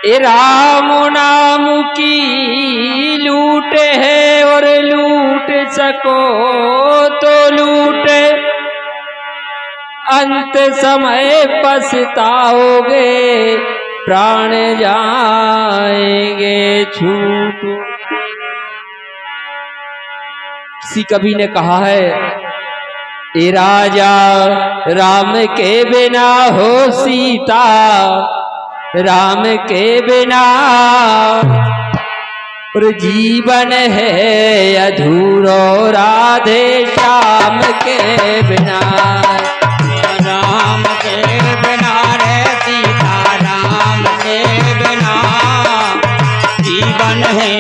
ये राम नाम की लूट है और लूट सको तो लूट, अंत समय पछताओगे प्राण जाएंगे छूट। किसी कवि ने कहा है, ए राजा राम के बिना हो सीता, राम के बिना और जीवन है अधूरो, राधे श्याम के बिना। राम के बिना रे सीता, राम के बिना जीवन है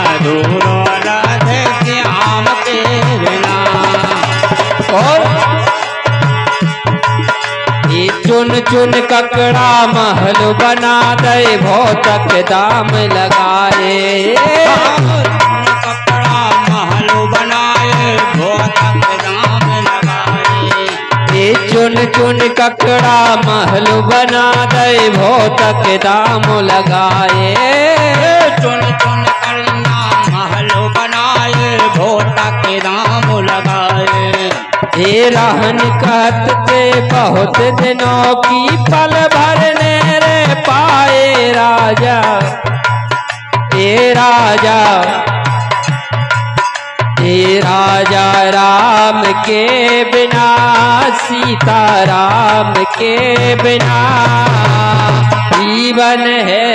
अधूरो, राधे श्याम के बिना। और ये चुन चुन ककड़ा महल बना दे, भौतक दाम लगाए। कपड़ा महल बनाए, भौतक दाम लगाए। ये चुन चुन ककड़ा महल बना दे, भौतक दाम लगाए। चुन चुन करना महल बनाए, भौतक दाम लगाए। हे रहन कहते बहुत दिनों की, पल भरने रे पाए राजा। हे राजा, हे राजा राम के बिना, सीता राम के बिना जीवन है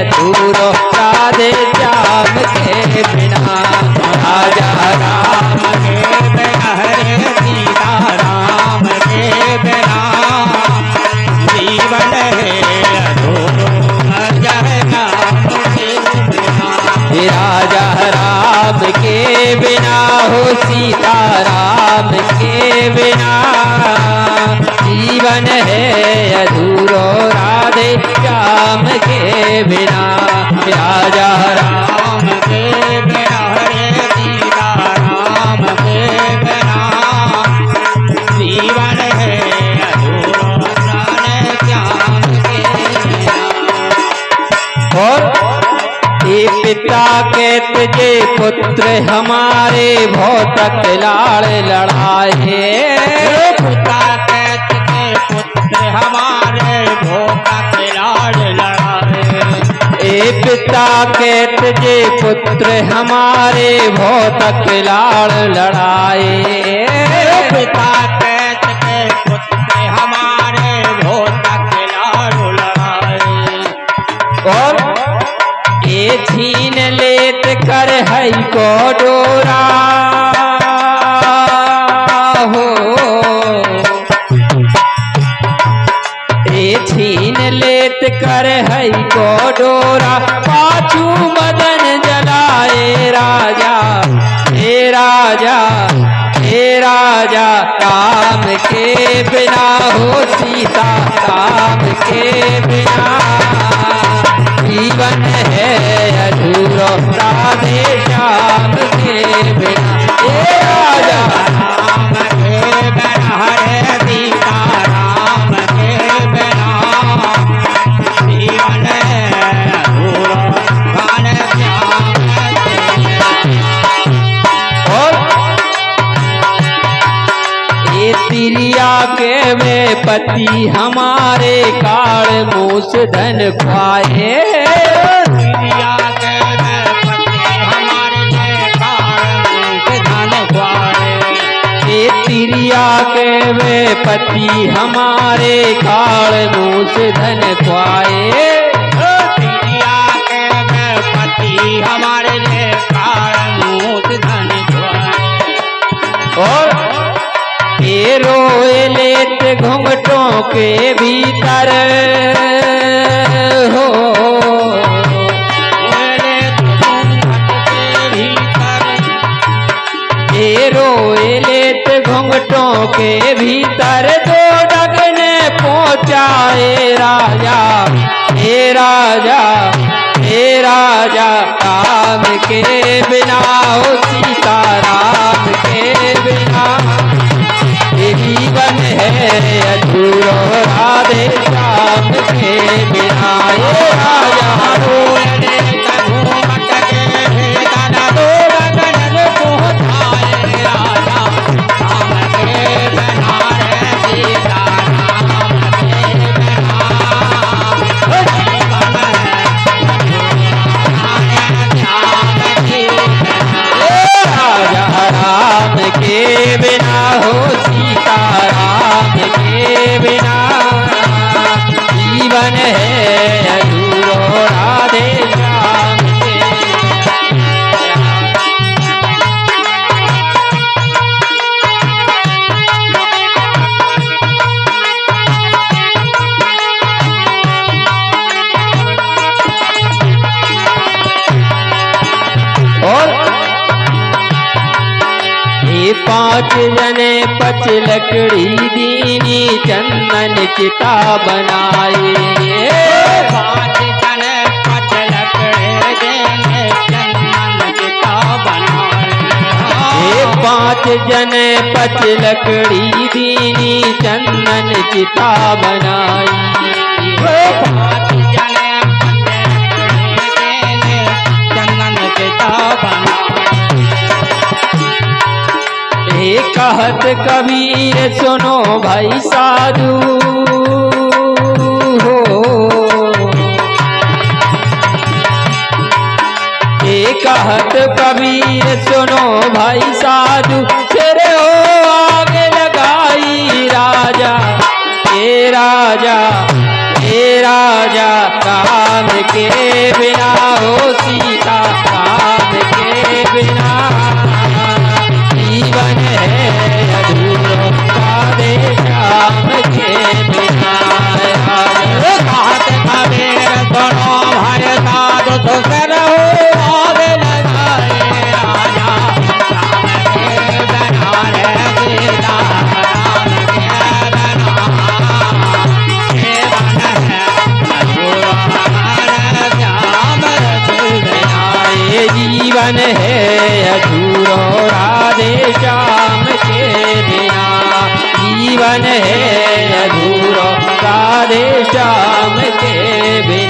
अधूरो, राधे श्याम के बिना। राजा राम के बिना रे सीता, राम के बिना जीवन है अधूरो, राजा राम के बिना। राजा राम के बिना हो सीता, राम के बिना जीवन है अधूरो, राधे श्याम के बिना। राजा राम के बिना रे सीता, राम के बिना जीवन है अधूरो, राधे श्याम के बिना। और ये पिता के तुझे पुत्र हमारे, भौतक लाड़ लड़ाए। पिता के तुझे पुत्र हमारे, भौतक लाड़ लड़ाए। ए पिता के तुझे पुत्र हमारे, भौतक लाड़ लड़ाए। पिता के तुझे पुत्र हमारे, भौतक लाड़ लड़ाए। और ये छीन लेत कर हई को डोरा हो, ये छीन लेत कर हई को डोरा, पाछू मदन जलाए राजा। हे राजा, हे राजा राम के बिना हो सीता, राम के बिना जीवन है अधूरो, राधे श्याम के बिना। हे राजा राम के बिना रे सीता, राम के बिना जीवन है अधूरो, राधे श्याम के बिना। और ये तिरिया के वे पति हमारे, काल मूस धन पाए। तिरिया के पति हमारे, काल मूस धन पाए। ये तिरिया के वे पति हमारे, काल मूस धन पाए। तिरिया के पति हमारे, काल मूस धन पाए। और ये रोए लेत घुंघटों के भीतर हो, ये रोए लेत घुंघटों के भीतर, दो डगने पहुँचाए राजा। हे राजा, हे राजा राम के बिना हो सीता, राम के बिना जीवन है अधूरो, राधे श्याम के बिना। हे राजा जीवन है अधूरो राधे श्याम के और ये 5 जने 5 लकड़ी दीनी चंदन चिता बनाए 5 जन 5 लकड़े देने चंदन चिता बनाए ये 5 जने 5 लकड़ी दीनी चंदन चिता बनाई 5 जन 5 लकड़े देने चंदन चिता बनाए हे कहत कबीर सुनो भाई साधु हो हे कहत कबीर सुनो भाई साधु फिर हो आग लगाई राजा हे राजा काम के बिना हो सीता काम के बिना जीवन है अधूरो राधे श्याम के बिना कहत कबीर सुनो भाई साधु तो फिर हो आग लगाए राजा राम के बिना रे सीता राम के जीवन है अधूरो राधे श्याम के बिना जीवन है अधूरो राधे श्याम के बिना